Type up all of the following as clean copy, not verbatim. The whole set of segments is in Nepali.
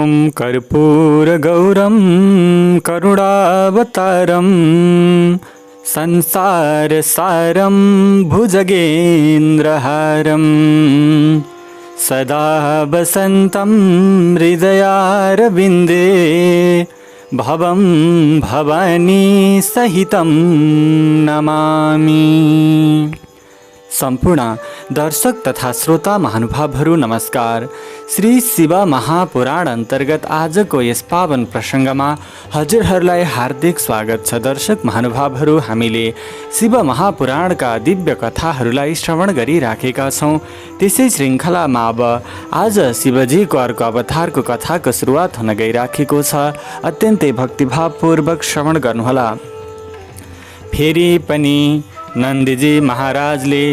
ॐ कर्पूरगौरं करुणावतारं संसारसारं भुजगेन्द्रहारं सदा वसन्तं हृदयारविन्दे भवं भवानी सहितं नमामि। सम्पूर्ण दर्शक तथा श्रोता महानुभावहरू नमस्कार। श्री शिव महापुराण अन्तर्गत आजको यस पावन प्रसङ्गमा हजुरहरूलाई हार्दिक स्वागत छ। दर्शक महानुभावहरू, हामीले शिव महापुराणका दिव्य कथाहरूलाई श्रवण गरिराखेका छौँ। त्यसै श्रृङ्खलामा अब आज शिवजीको अर्को अवतारको कथाको सुरुवात हुन गइराखेको छ। अत्यन्तै भक्तिभावपूर्वक श्रवण गर्नुहोला। फेरि पनि नन्दीजी महाराजले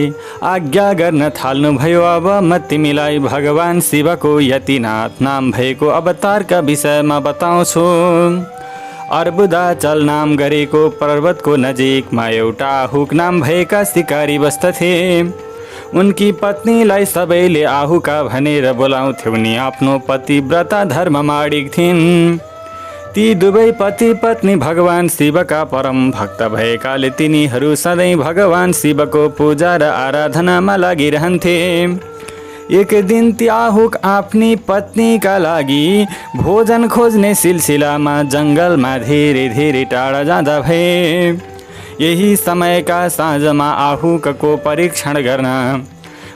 आज्ञा गर्न थाल्नुभयो। अब म तिमीलाई भगवान शिवको यतिनाथ नाम भएको अवतारका विषयमा बताउँछु। अर्बुदाचल नाम गरेको पर्वतको नजिकमा एउटा आहुक नाम भएका सिकारी बस्दथे। उनकी पत्नीलाई सबैले आहुका भनेर बोलाउँथ्यो नि आफ्नो पतिव्रता धर्ममा अडिग थिइन्। ती दुवै पति पत्नी भगवान शिवका परम भक्त भएकाले तिनीहरू सधैँ भगवान शिवको पूजा र आराधनामा लागिरहन्थे। एक दिन ती आहुक आफ्नी पत्नीका लागि भोजन खोज्ने सिलसिलामा जङ्गलमा धेरै धेरै टाढा जाँदा भए। यही समयका साँझमा आहुकको परीक्षण गर्न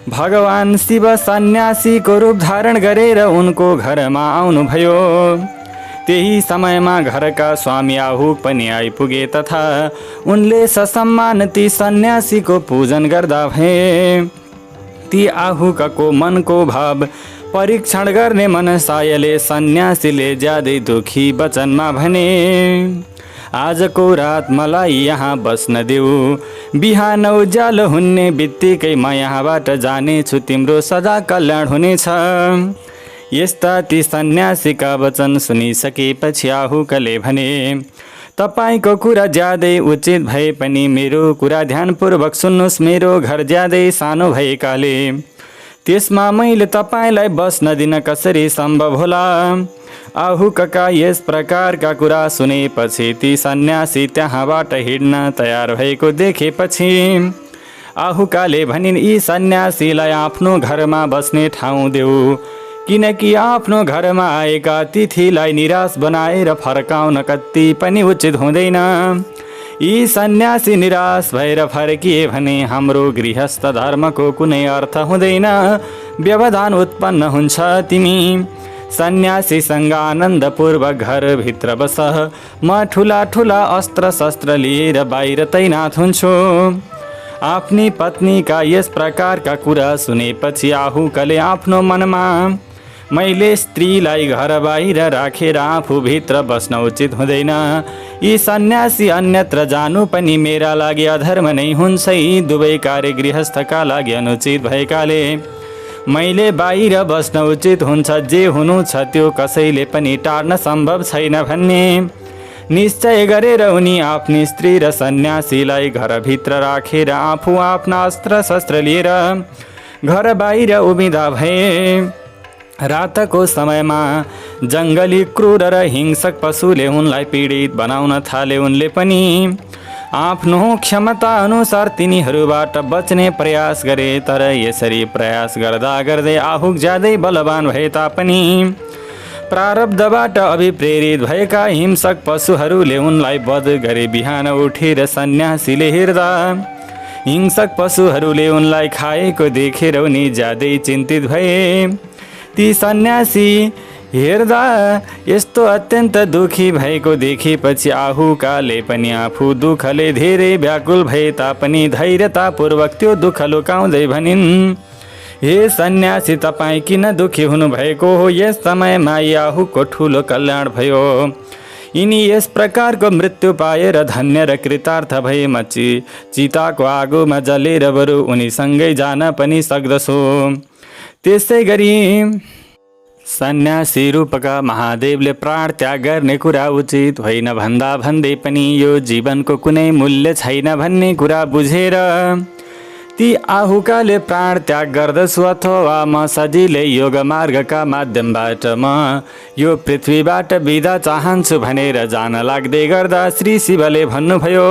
भगवान शिव सन्यासीको रूप धारण गरेर उनको घरमा आउनुभयो। त्यही समयमा घरका स्वामी आहुक पनि आइपुगे तथा उनले ससम्मान ती सन्यासीको पूजन गर्दा भए। ती आहुकको मनको भाव परीक्षण गर्ने मनसायले सन्यासीले ज्यादै दुखी वचनमा भने, आजको रात मलाई यहाँ बस्न देऊ। बिहान उज्यालो हुने बित्तिकै म यहाँबाट जानेछु, तिम्रो सदा कल्याण हुनेछ। यस्ता ती सन्यासीका वचन सुनिसकेपछि आहुकले भने, तपाईँको कुरा ज्यादै उचित भए पनि मेरो कुरा ध्यानपूर्वक सुन्नुहोस्। मेरो घर ज्यादै सानो भएकाले त्यसमा मैले तपाईँलाई बस्न दिन कसरी सम्भव होला। आहुकका यस प्रकारका कुरा सुनेपछि ती सन्यासी त्यहाँबाट हिँड्न तयार भएको देखेपछि आहुकाले भनिन्, यी सन्यासीलाई आफ्नो घरमा बस्ने ठाउँ देऊ, किनकि आफ्नो घरमा आएका अतिथिलाई निराश बनाएर फर्काउन कति पनि उचित हुँदैन। यी सन्यासी निराश भएर फर्किए भने हाम्रो गृहस्थ धर्मको कुनै अर्थ हुँदैन, व्यवधान उत्पन्न हुन्छ। तिमी सन्यासीसँग आनन्दपूर्वक घरभित्र बस, म ठुला ठुला अस्त्र शस्त्र लिएर बाहिर तैनात हुन्छु। आफ्नी पत्नीका यस प्रकारका कुरा सुनेपछि आहुकले आफ्नो मनमा, मैले स्त्रीलाई घर बाहिर राखेर आफूभित्र बस्न उचित हुँदैन। यी सन्यासी अन्यत्र जानु पनि मेरा लागि अधर्म नै हुन्छ। यी दुवै कार्य गृहस्थका लागि अनुचित भएकाले मैले बाहिर बस्न उचित हुन्छ। जे हुनु छ त्यो कसैले पनि टार्न सम्भव छैन भन्ने निश्चय गरेर उनी आफ्नी स्त्री र सन्यासीलाई घरभित्र राखेर आफू आफ्ना अस्त्र शस्त्र लिएर घर बाहिर उभिँदा भए। रातको समयमा जङ्गली क्रूर र हिंसक पशुले उनलाई पीडित बनाउन थाले। उनले पनि आफ्नो क्षमता अनुसार तिनीहरूबाट बच्ने प्रयास गरे, तर यसरी प्रयास गर्दा गर्दै आहुक ज्यादै बलवान भए तापनि प्रारब्धबाट अभिप्रेरित भएका हिंसक पशुहरूले उनलाई वध गरे। बिहान उठेर सन्यासीले हेर्दा हिंसक पशुहरूले उनलाई खाएको देखेर उनी ज्यादै चिन्तित भए। ती सन्यासी हेर्दा यस्तो अत्यन्त दुखी भएको देखेपछि आहुकाले पनि आफू दुःखले धेरै व्याकुल भए तापनि धैर्यतापूर्वक त्यो दुःख लुकाउँदै भनिन्, हे सन्यासी, तपाईँ किन दुखी हुनुभएको हो? यस समयमा आहुको ठुलो कल्याण भयो। यिनी यस प्रकारको मृत्यु पाएर धन्य र कृतार्थ भए। म चिताको आगोमा जलेर बरु उनीसँगै जान पनि सक्दछु। त्यसै गरी सन्यासी रूपका महादेवले प्राण त्याग गर्ने कुरा उचित होइन भन्दा भन्दै पनि यो जीवनको कुनै मूल्य छैन भन्ने कुरा बुझेर ती आहुकाले प्राण त्याग गर्दछु अथवा म सजिलै योग मार्गका माध्यमबाट म यो पृथ्वीबाट बिदा चाहन्छु भनेर जान लाग्दै गर्दा श्री शिवले भन्नुभयो,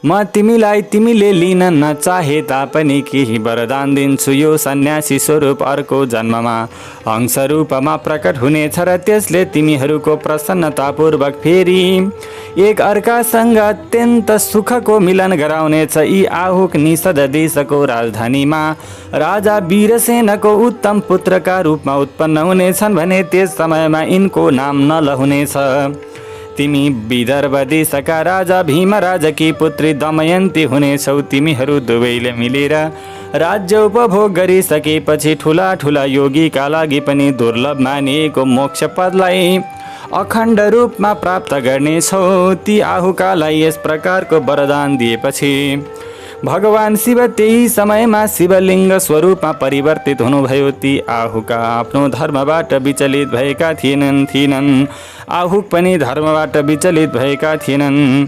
म तिमीलाई तिमीले लिन नचाहे तापनि केही वरदान दिन्छु। यो सन्यासी स्वरूप अर्को जन्ममा हंस रूपमा प्रकट हुनेछ र त्यसले तिमीहरूको प्रसन्नतापूर्वक फेरि एक अर्कासँग अत्यन्त सुखको मिलन गराउनेछ। यी आहुक निषद देशको राजधानीमा राजा वीरसेनको उत्तम पुत्रका रूपमा उत्पन्न हुनेछन् भने त्यस समयमा यिनको नाम नल हुनेछ। तिमी विदर्भ देशका राजा भीमराजकी पुत्री दमयन्ती हुनेछौ। तिमीहरू दुवैले मिलेर राज्य उपभोग गरिसकेपछि ठुला ठुला योगीका लागि पनि दुर्लभ मानिएको मोक्ष पदलाई अखण्ड रूपमा प्राप्त गर्नेछौ। ती आहुकालाई यस प्रकारको वरदान दिएपछि भगवान शिव त्यही समयमा शिवलिङ्ग स्वरूपमा परिवर्तित हुनुभयो। ती आहुका आफ्नो धर्मबाट विचलित भएका थिएनन्। आहुक पनि धर्मबाट विचलित भएका थिएनन्।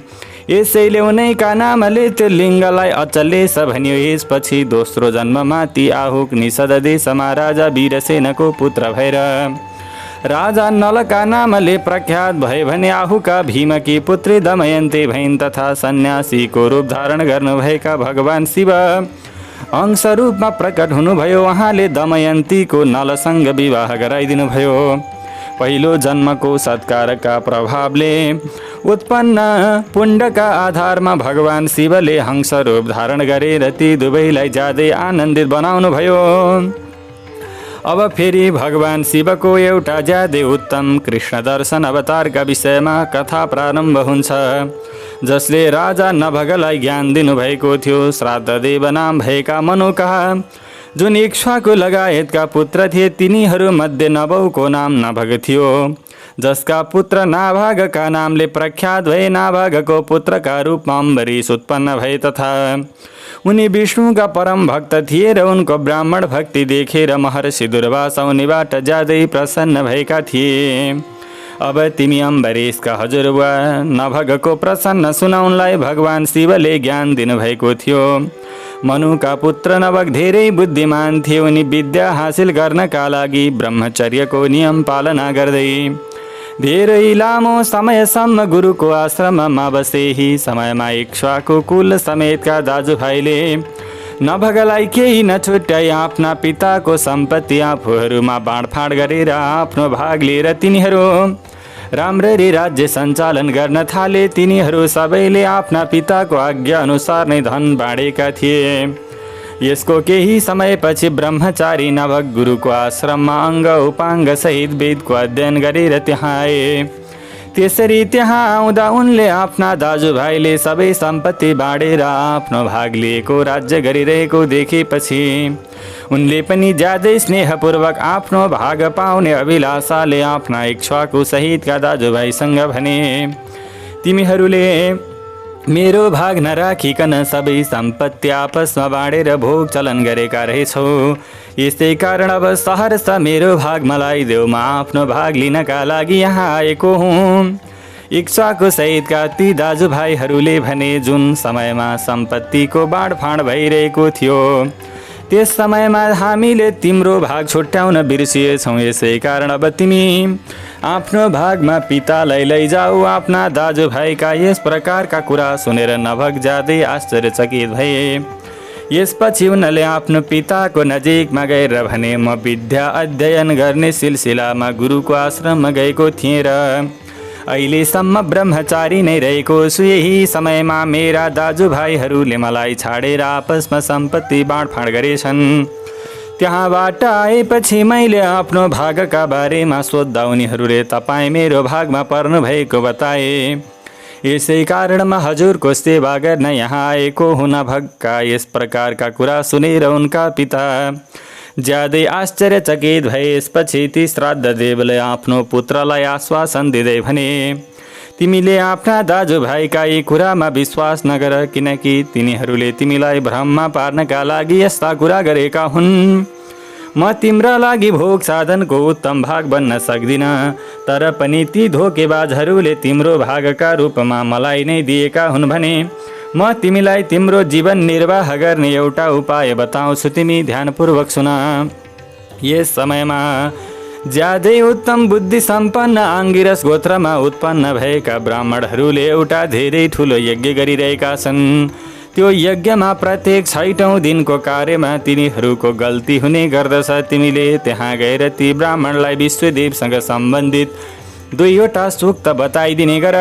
यसैले उनैका नामले त्यो लिङ्गलाई अचलेश भनियो। यसपछि दोस्रो जन्ममा ती आहुक निषद देशमा राजा वीरसेनको पुत्र भएर राजा नलका नामले प्रख्यात भए भने आहुका भीमकी पुत्री दमयन्ती भइन् तथा सन्यासीको रूप धारण गर्नुभएका भगवान शिव अंश रूपमा प्रकट हुनुभयो। उहाँले दमयन्तीको नलसँग विवाह गराइदिनुभयो। पहिलो जन्मको सत्कारका प्रभावले उत्पन्न पुण्यका आधारमा भगवान शिवले हंस रूप धारण गरेर ती दुवैलाई ज्यादै आनन्दित बनाउनुभयो। अब फेरि भगवान शिवको एउटा ज्यादै उत्तम कृष्ण दर्शन अवतारका विषयमा कथा प्रारम्भ हुन्छ, जसले राजा नभगलाई ज्ञान दिनुभएको थियो। श्राद्धदेव नाम भएका मनुका जुन इक्ष्वाकु लगायतका पुत्र थिए, तिनीहरूमध्ये नभौको नाम नभग थियो, जसका पुत्र नाभागका नामले प्रख्यात भए। नाभागको पुत्रका रूपमा अम्बरीश उत्पन्न भए तथा उनी विष्णुका परम भक्त थिए र उनको ब्राह्मण भक्ति देखेर महर्षि दुर्वासा उनीबाट ज्यादै प्रसन्न भएका थिए। अब तिमी अम्बरीशका हजुरबुवा नभगको प्रसन्न सुनाउनलाई भगवान शिवले ज्ञान दिनुभएको थियो। मनुका पुत्र नभग धेरै बुद्धिमान थिए। उनी विद्या हासिल गर्नका लागि ब्रह्मचर्यको नियम पालना गर्दै धेरै लामो समयसम्म गुरुको आश्रममा बसे। यही समयमा इक्ष्वाकु कुल समेतका दाजुभाइले नभगलाई केही नछुट्याई आफ्ना पिताको सम्पत्ति आफूहरूमा बाँडफाँड गरेर आफ्नो भाग लिएर तिनीहरू राम्ररी राज्य सञ्चालन गर्न थाले। तिनीहरू सबैले आफ्ना पिताको आज्ञा अनुसार नै धन बाँडेका थिए। यसको केही समयपछि ब्रह्मचारी नभग गुरुको आश्रममा अङ्ग उपाङ्ग सहित वेदको अध्ययन गरेर त्यहाँ आए। त्यसरी त्यहाँ आउँदा उनले आफ्ना दाजुभाइले सबै सम्पत्ति बाँडेर आफ्नो भाग लिएको राज्य गरिरहेको देखेपछि उनले पनि ज्यादै स्नेहपूर्वक आफ्नो भाग पाउने अभिलाषाले आफ्ना इक्ष्वाकु सहितका दाजुभाइसँग भने, तिमीहरूले मेरो भाग नराखिकन सबै सम्पत्ति आपसमा बाँडेर भोग चलन गरेका रहेछौ। यसै कारण अब सहर्ष मेरो भाग मलाई देऊ, म आफ्नो भाग लिनका लागि यहाँ आएको हुँ। इक्ष्वाकु सहितका ती दाजुभाइहरूले भने, जुन समयमा सम्पत्तिको बाँडफाँड भइरहेको थियो त्यस समयमा हामीले तिम्रो भाग छुट्याउन बिर्सिएछौँ। यसै कारण अब तिमी आफ्नो भागमा पितालाई लैजाऊ। आफ्ना दाजुभाइका यस प्रकारका कुरा सुनेर नभग ज्यादै आश्चर्यचकित भए। यसपछि उनले आफ्नो पिताको नजिकमा गएर भने, म विद्या अध्ययन गर्ने सिलसिलामा गुरुको आश्रममा गएको थिएँ र अहिलेसम्म ब्रह्मचारी नै रहेको छु। यही समयमा मेरा दाजुभाइहरूले मलाई छाडेर आपसमा सम्पत्ति बाँडफाँड गरेछन्। त्यहाँबाट आएपछि मैले आफ्नो भागका बारेमा सोद्धा उनीहरूले तपाईँ मेरो भागमा पर्नु भएको बताए। यसै कारणमा हजुरको सेवा गर्न यहाँ आएको हुन भगका यस प्रकारका कुरा सुनेर उनका पिता ज्यादै आश्चर्यचकित भए। यसपछि ती श्राद्धदेवले आफ्नो पुत्रलाई आश्वासन दिँदै भने, तिमीले आफ्ना दाजुभाइका यी कुरामा विश्वास नगर, किनकि तिनीहरूले तिमीलाई भ्रममा पार्नका लागि यस्ता कुरा गरेका हुन्। म तिम्रा लागि भोग साधनको उत्तम भाग बन्न सक्दिनँ, तर पनि ती धोकेबाजहरूले तिम्रो भागका रूपमा मलाई नै दिएका हुन् भने म तिमीलाई तिम्रो जीवन निर्वाह गर्ने एउटा उपाय बताउँछु, तिमी ध्यानपूर्वक सुन। यस समयमा ज्यादै उत्तम बुद्धि सम्पन्न आङ्गिरस गोत्रमा उत्पन्न भएका ब्राह्मणहरूले एउटा धेरै ठुलो यज्ञ गरिरहेका छन्। त्यो यज्ञमा प्रत्येक 6औं दिनको कार्यमा तिनीहरूको गल्ती हुने गर्दछ। तिमीले त्यहाँ गएर ती ब्राह्मणलाई विश्वदेवसँग सम्बन्धित 2वटा सूक्त बताइदिने गर।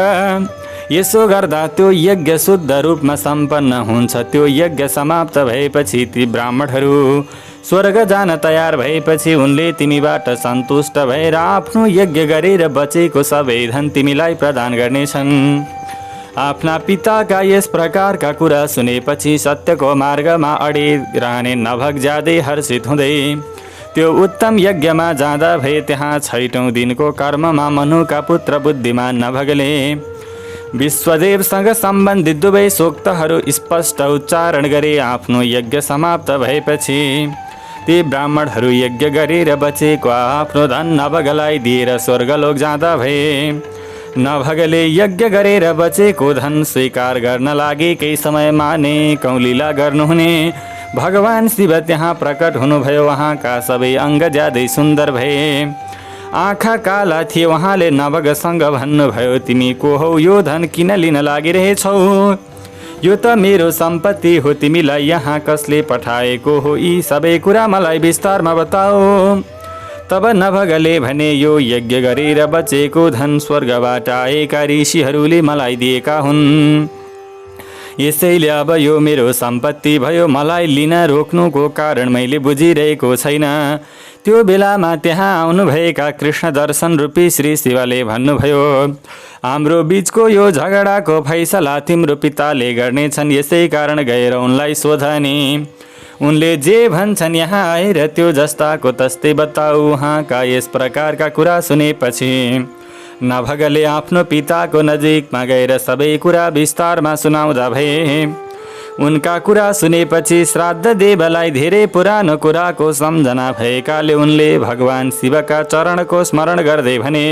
यसो गर्दा त्यो यज्ञ शुद्ध रूपमा सम्पन्न हुन्छ। त्यो यज्ञ समाप्त भएपछि ती ब्राह्मणहरू स्वर्ग जान तयार भएपछि उनले तिमीबाट सन्तुष्ट भएर आफ्नो यज्ञ गरेर बचेको सबै धन तिमीलाई प्रदान गर्नेछन्। आफ्ना पिताका यस प्रकारका कुरा सुनेपछि सत्यको मार्गमा अडिरहने नभग ज्यादै हर्षित हुँदै त्यो उत्तम यज्ञमा जाँदा भए त्यहाँ 6औं दिनको कर्ममा मनुका पुत्र बुद्धिमान नभगले विश्वदेवसँग सम्बन्धित 2 सूक्तहरू स्पष्ट उच्चारण गरे। आफ्नो यज्ञ समाप्त भएपछि ती ब्राह्मणहरू यज्ञ गरेर बचेको आफ्नो धन नभगलाई दिएर स्वर्गलोक जाँदा भए। नभगले यज्ञ गरेर बचेको धन स्वीकार गर्न लागे। केही समयमा नै कौलीला गर्नुहुने भगवान शिव त्यहाँ प्रकट हुनुभयो। उहाँका सबै अङ्ग ज्यादै सुन्दर भए, आँखा काला थिए। उहाँले नभगसँग भन्नुभयो, तिमी को हौ? यो धन किन लिन लागिरहेछौ? यो त मेरो सम्पत्ति हो, तिमीलाई यहाँ कसले पठाएको हो? यी सबै कुरा मलाई विस्तारमा बताओ। तब नभगले भने, यो यज्ञ गरेर बचेको धन स्वर्गबाट आएका ऋषिहरूले मलाई दिएका हुन्। यसैले अब यो मेरो सम्पत्ति भयो। मलाई लिन रोक्नुको कारण मैले बुझिरहेको छैन। त्यो बेलामा त्यहाँ आउनुभएका कृष्ण दर्शन रूपी श्री शिवले भन्नुभयो, हाम्रो बीचको यो झगडाको फैसला तिम्रो पिताले गर्नेछन्। यसै कारण गएर उनलाई सोध नि। उनले जे भन्छन् यहाँ आएर त्यो जस्ताको तस्तै बताऊ। उहाँका यस प्रकारका कुरा सुनेपछि नभगले आफ्नो पिताको नजिकमा गएर सबै कुरा विस्तारमा सुनाउँदा भए। उनका कुरा सुनेपछि श्राद्ध देवलाई धेरै पुरानो कुराको सम्झना भएकाले उनले भगवान शिवका चरणको स्मरण गर्दै भने,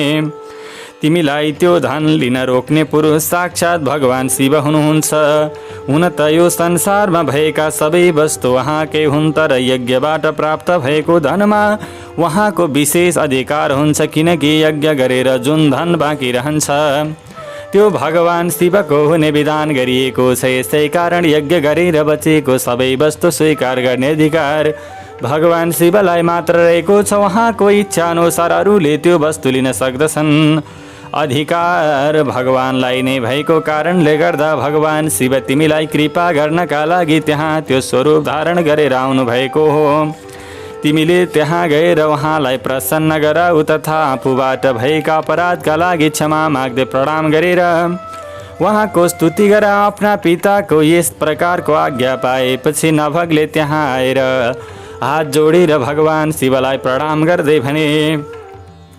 तिमीलाई त्यो धन लिन रोक्ने पुरुष साक्षात भगवान शिव हुनुहुन्छ। हुन त यो संसारमा भएका सबै वस्तु उहाँकै हुन्, तर यज्ञबाट प्राप्त भएको धनमा उहाँको विशेष अधिकार हुन्छ, किनकि यज्ञ गरेर जुन धन बाँकी रहन्छ त्यो भगवान शिवको हुने विधान गरिएको छ। यसै कारण यज्ञ गरेर बचेको सबै वस्तु स्वीकार गर्ने अधिकार भगवान शिवलाई मात्र रहेको छ। उहाँको इच्छा अनुसार अरूले त्यो वस्तु लिन सक्दछन्। अधिकार भगवानलाई नै भएको कारणले गर्दा भगवान शिव तिमीलाई कृपा गर्नका लागि त्यहाँ त्यो स्वरूप धारण गरेर आउनु भएको हो। तिमीले त्यहाँ गएर उहाँलाई प्रसन्न गराऊ तथा आफूबाट भएका अपराधका लागि क्षमा माग्दै प्रणाम गरेर उहाँको स्तुति गर। आफ्ना पिताको यस प्रकारको आज्ञा पाएपछि नभगले त्यहाँ आएर हात जोडेर भगवान शिवलाई प्रणाम गर्दै भने,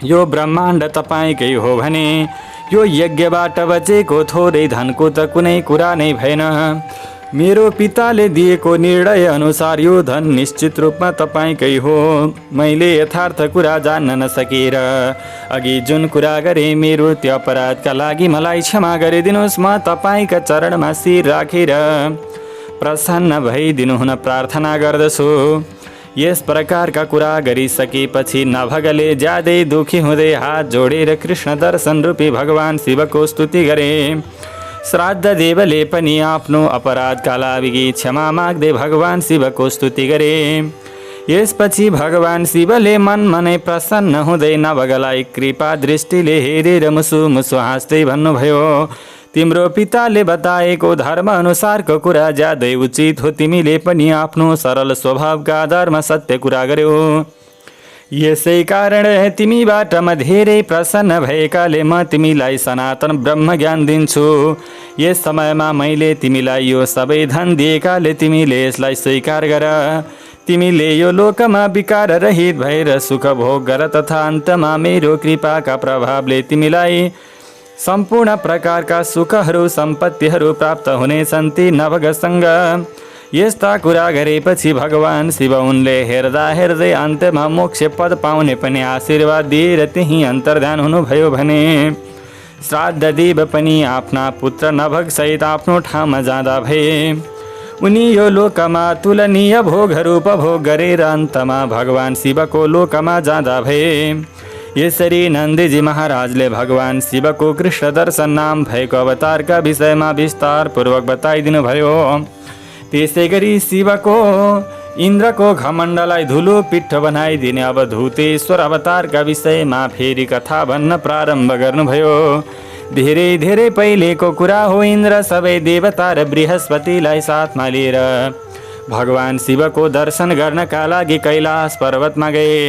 यो ब्रह्माण्ड तपाईँकै हो भने यो यज्ञबाट बचेको थोरै धनको त कुनै कुरा नै भएन। मेरो पिताले दिएको निर्णय अनुसार यो धन निश्चित रूपमा तपाईँकै हो। मैले यथार्थ कुरा जान्न नसकेर अघि जुन कुरा गरेँ, मेरो त्यो अपराधका लागि मलाई क्षमा गरिदिनुहोस्। म तपाईँका चरणमा शिर राखेर प्रसन्न भइदिनु हुन प्रार्थना गर्दछु। यस प्रकारका कुरा गरिसकेपछि नभगले ज्यादै दुखी हुँदै हात जोडेर कृष्ण दर्शन रूपी भगवान शिवको स्तुति गरे। श्राद्ध देवले पनि आफ्नो अपराधका लागि क्षमा माग्दै भगवान शिवको स्तुति गरे। यसपछि भगवान शिवले मनै प्रसन्न हुँदै नभगलाई कृपा दृष्टिले हेरेर मुसु मुसु हाँस्दै भन्नुभयो, तिम्रो पिताले बताएको धर्म अनुसारको कुरा ज्यादै उचित हो। तिमीले पनि आफ्नो सरल स्वभावका आधारमा सत्य कुरा गर्यौ। यसै कारण तिमीबाट म धेरै प्रसन्न भएकाले म तिमीलाई सनातन ब्रह्म ज्ञान दिन्छु। यस समयमा मैले तिमीलाई यो सबै धन दिएकाले तिमीले यसलाई स्वीकार गर। तिमीले यो लोकमा विकार रहित भएर सुख भोग गर तथा अन्तमा मेरो कृपाका प्रभावले तिमीलाई सम्पूर्ण प्रकारका सुखहरू सम्पत्तिहरू प्राप्त हुनेछन्। ती नभगसँग यस्ता कुरा गरेपछि भगवान शिव उनले हेर्दा हेर्दै अन्त्यमा मोक्ष पद पाउने पनि आशीर्वाद दिएर त्यही अन्तर्धान हुनुभयो भने श्राद्ध देव पनि आफ्ना पुत्र नभग सहित आफ्नो ठाउँमा जाँदा भए। उनी यो लोकमा तुलनीय भोगहरू उपभोग गरेर अन्तमा भगवान शिवको लोकमा जाँदा भए। यसरी नन्दीजी महाराजले भगवान शिवको कृष्ण दर्शन नाम भएको अवतारका विषयमा विस्तारपूर्वक बताइदिनु भयो। त्यसै गरी शिवको इन्द्रको घमण्डलाई धुलो पिट्ठ बनाइदिने अवधूतेश्वर अवतारका विषयमा फेरि कथा भन्न प्रारम्भ गर्नुभयो। धेरै धेरै पहिलेको कुरा हो। इन्द्र सबै देवता र बृहस्पतिलाई साथमा लिएर भगवान शिवको दर्शन गर्नका लागि कैलाश पर्वतमा गए।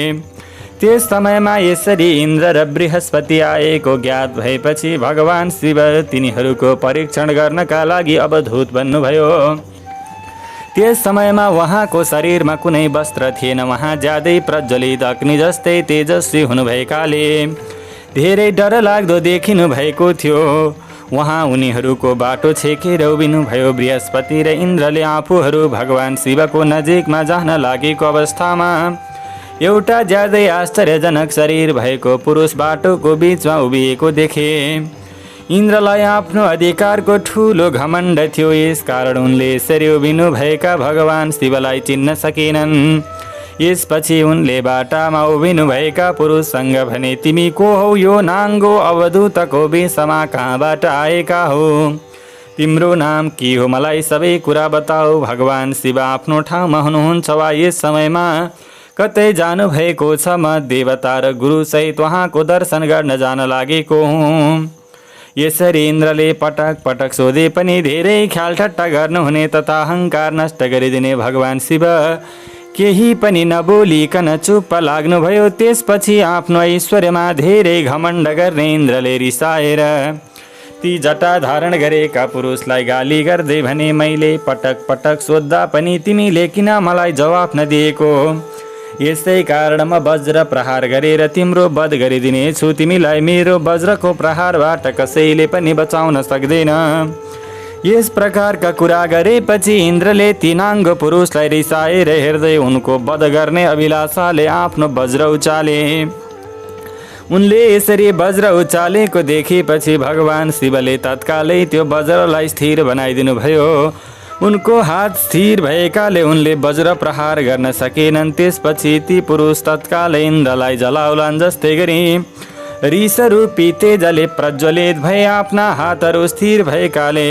त्यस समयमा यसरी इन्द्र र बृहस्पति आएको ज्ञात भएपछि भगवान शिव तिनीहरूको परीक्षण गर्नका लागि अवधूत बन्नुभयो। त्यस समयमा उहाँको शरीरमा कुनै वस्त्र थिएन। उहाँ ज्यादै प्रज्वलित अग्नि जस्तै तेजस्वी हुनुभएकाले धेरै डरलाग्दो देखिनु भएको थियो। उहाँ उनीहरूको बाटो छेकेर उभिनुभयो। बृहस्पति र इन्द्रले आफूहरू भगवान शिवको नजिकमा जान लागेको अवस्थामा एउटा ज्यादै आश्चर्यजनक शरीर भएको पुरुष बाटोको बिचमा उभिएको देखे। इन्द्रलाई आफ्नो अधिकारको ठुलो घमण्ड थियो। यसकारण उनले यसरी उभिनु भएका भगवान शिवलाई चिन्न सकेनन्। यसपछि उनले बाटामा उभिनु भएका पुरुषसँग भने, तिमी को हौ? यो नाङ्गो अवधूतको बेसमा कहाँबाट आएका हो? तिम्रो नाम के हो? मलाई सबै कुरा बताऊ। भगवान शिव आफ्नो ठाउँमा हुनुहुन्छ वा यस समयमा कतै जानु भएको छ? म देवता र गुरुसहित उहाँको दर्शन गर्न जान लागेको हुँ। यसरी इन्द्रले पटक पटक सोधे पनि धेरै ख्यालठट्टा गर्नुहुने तथा अहङ्कार नष्ट गरिदिने भगवान शिव केही पनि नबोलिकन चुप्प लाग्नुभयो। त्यसपछि आफ्नो ऐश्वर्यमा धेरै घमण्ड गर्ने इन्द्रले रिसाएर ती जटा धारण गरेका पुरुषलाई गाली गर्दै भने, मैले पटक पटक सोद्धा पनि तिमीले किन मलाई जवाफ नदिएको? यसै कारण म वज्र प्रहार गरेर तिम्रो वध गरिदिनेछु। तिमीलाई मेरो वज्रको प्रहारबाट कसैले पनि बचाउन सक्दैन। यस प्रकारका कुरा गरेपछि इन्द्रले ती नाङ्गो पुरुषलाई रिसाएर हेर्दै उनको वध गर्ने अभिलाषाले आफ्नो वज्र उचाले। उनले यसरी वज्र उचालेको देखेपछि भगवान शिवले तत्कालै त्यो वज्रलाई स्थिर बनाइदिनु भयो। उनको हात स्थिर भएकाले उनले वज्र प्रहार गर्न सकेनन्। त्यसपछि ती पुरुष तत्कालै इन्द्रलाई जलाउलान्। जस्तै गरी रिसरूपी तेजले प्रज्वलित भए आफ्ना हातहरू स्थिर भएकाले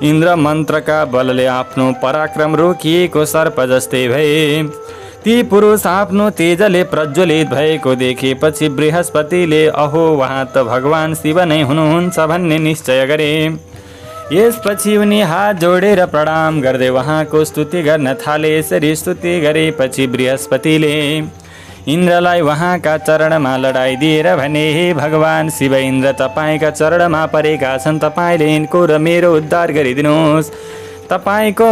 इन्द्र मन्त्रका बलले आफ्नो पराक्रम रोकिएको सर्प जस्तै भए। ती पुरुष आफ्नो तेजले प्रज्वलित भएको देखेपछि बृहस्पतिले अहो वहाँ त भगवान शिव नै हुनुहुन्छ भन्ने निश्चय गरे। यसपछि उनी हात जोडेर प्रणाम गर्दै उहाँको स्तुति गर्न थाले। यसरी स्तुति गरेपछि बृहस्पतिले इन्द्रलाई उहाँका चरणमा लडाइदिएर भने, हे भगवान शिव, इन्द्र तपाईँका चरणमा परेका छन्। तपाईँले यिनको र मेरो उद्धार गरिदिनुहोस्। तपाईँको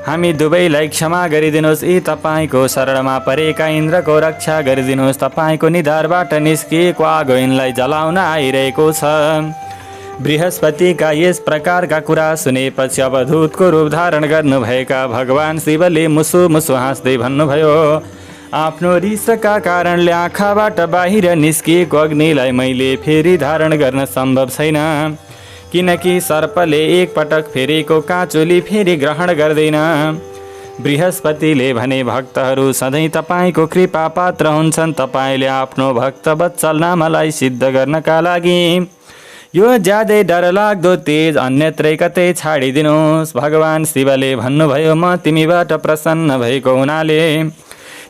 हामी दुवैलाई क्षमा गरिदिनुहोस्। यी तपाईँको शरणमा परेका इन्द्रको रक्षा गरिदिनुहोस्। तपाईँको निधारबाट निस्किएको आगो यिनलाई जलाउन आइरहेको छ। बृहस्पतिका यस प्रकारका कुरा सुनेपछि अवधूतको रूप धारण गर्नुभएका भगवान शिवले मुसु मुसु हाँस्दै भन्नुभयो, आफ्नो रिसका कारणले आँखाबाट बाहिर निस्किएको अग्निलाई मैले फेरि धारण गर्न सम्भव छैन, किनकि सर्पले एक पटक फेरेको काँचुली फेरि ग्रहण गर्दैन। बृहस्पतिले भने, भक्तहरू सधैँ तपाईँको कृपा पात्र हुन्छन्। तपाईँले आफ्नो भक्त वत्सल नामलाई सिद्ध गर्नका लागि यो ज्यादै डरलाग्दो तेज अन्यत्रै कतै छाडिदिनुहोस्। भगवान शिवले भन्नुभयो, म तिमीबाट प्रसन्न भएको हुनाले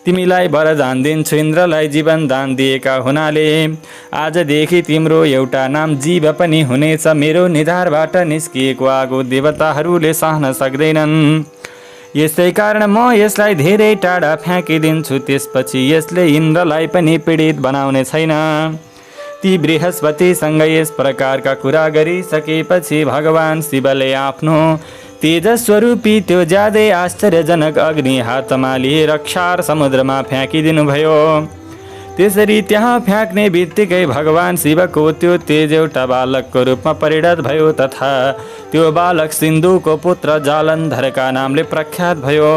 तिमीलाई वरदान दिन्छु। इन्द्रलाई जीवन दान दिएका हुनाले आजदेखि तिम्रो एउटा नाम जीव पनि हुनेछ। मेरो निधारबाट निस्किएको आगो देवताहरूले सहन सक्दैनन्। यसै कारण म यसलाई धेरै टाढा फ्याँकिदिन्छु। त्यसपछि यसले इन्द्रलाई पनि पीडित बनाउने छैन। ती बृहस्पतिसँग यस प्रकारका कुरा गरिसकेपछि भगवान शिवले आफ्नो तेजस्वरूपी त्यो ज्यादै आश्चर्यजनक अग्नि हातमा लिएर क्षार समुद्रमा फ्याँकिदिनुभयो। त्यसरी त्यहाँ फ्याँक्ने बित्तिकै भगवान शिवको त्यो तेज एउटा बालकको रूपमा परिणत भयो तथा त्यो बालक सिन्धुको पुत्र जालन्धरका नामले प्रख्यात भयो।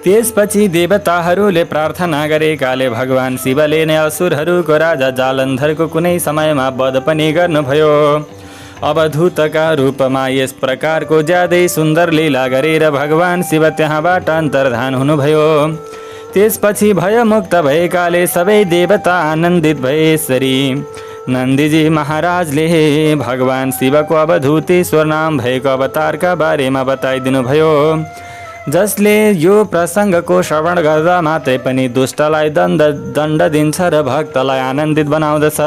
त्यसपछि देवताहरूले प्रार्थना गरेकाले भगवान शिवले नै असुरहरूको राजा जालन्धरको कुनै समयमा वध पनि गर्नुभयो। अवधूतका रूपमा यस प्रकारको ज्यादै सुन्दर लीला गरेर भगवान शिव त्यहाँबाट अन्तर्धान हुनुभयो। त्यसपछि भयमुक्त भएकाले सबै देवता आनन्दित भए। यसरी नन्दीजी महाराजले भगवान शिवको अवधूतेश्वर नाम भएको अवतारका बारेमा बताइदिनु भयो, जसले यो प्रसङ्गको श्रवण गर्दा मात्रै पनि दुष्टलाई दण्ड दिन्छ र भक्तलाई आनन्दित बनाउँदछ।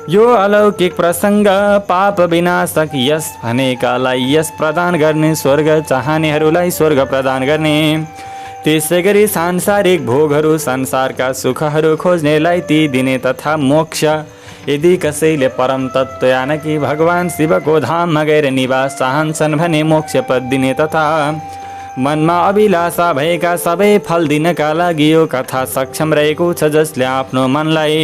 यो अलौकिक प्रसङ्ग पाप विनाशक यस भनेकालाई यस प्रदान गर्ने, स्वर्ग चाहनेहरूलाई स्वर्ग प्रदान गर्ने, त्यसै गरी सांसारिक भोगहरू संसारका सुखहरू खोज्नेलाई ती दिने तथा मोक्ष यदि कसैले परम तत्त्व यानकि भगवान शिवको धाममा गएर निवास चाहन्छन् भने मोक्ष पद दिने तथा मनमा अभिलाषा भएका सबै फल दिनका लागि यो कथा सक्षम रहेको छ, जसले आफ्नो मनलाई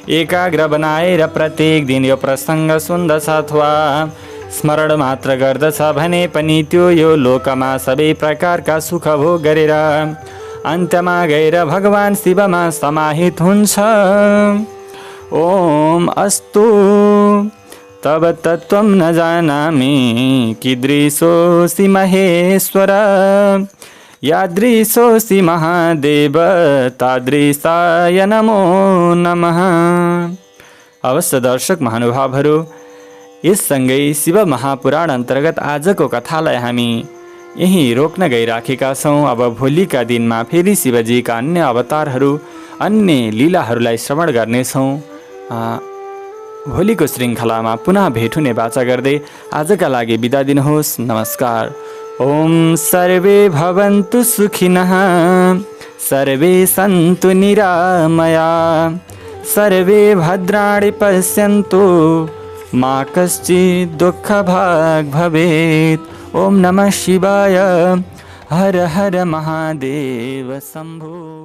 एकाग्र बनाएर प्रत्येक दिन यो प्रसङ्ग सुन्दछ अथवा स्मरण मात्र गर्दछ भने पनि त्यो यो लोकमा सबै प्रकारका सुख भोग गरेर अन्त्यमा गएर भगवान शिवमा समाहित हुन्छ। ओम अस्तु तब तत्त्वं न जानामि कीदृशोऽसि महेश्वर, यादृशोऽसि महादेव तादृशाय नमो नमः। अवश्य दर्शक महानुभावहरू, यससँगै शिव महापुराण अन्तर्गत आजको कथालाई हामी यहीँ रोक्न गइराखेका छौँ। अब भोलिका दिनमा फेरि शिवजीका अन्य अवतारहरू, अन्य लीलाहरूलाई श्रवण गर्नेछौँ। भोलिको श्रृङ्खलामा पुनः भेट हुने बाचा गर्दै आजका लागि बिदा दिनुहोस्। नमस्कार। ओम सर्वे भवन्तु सुखिनः, सर्वे सन्तु निरामया, सर्वे भद्राणि पश्यन्तु, मा कश्चित् दुःखभाग् भवेत्। ओम नमः शिवाय। हर हर महादेव शम्भो।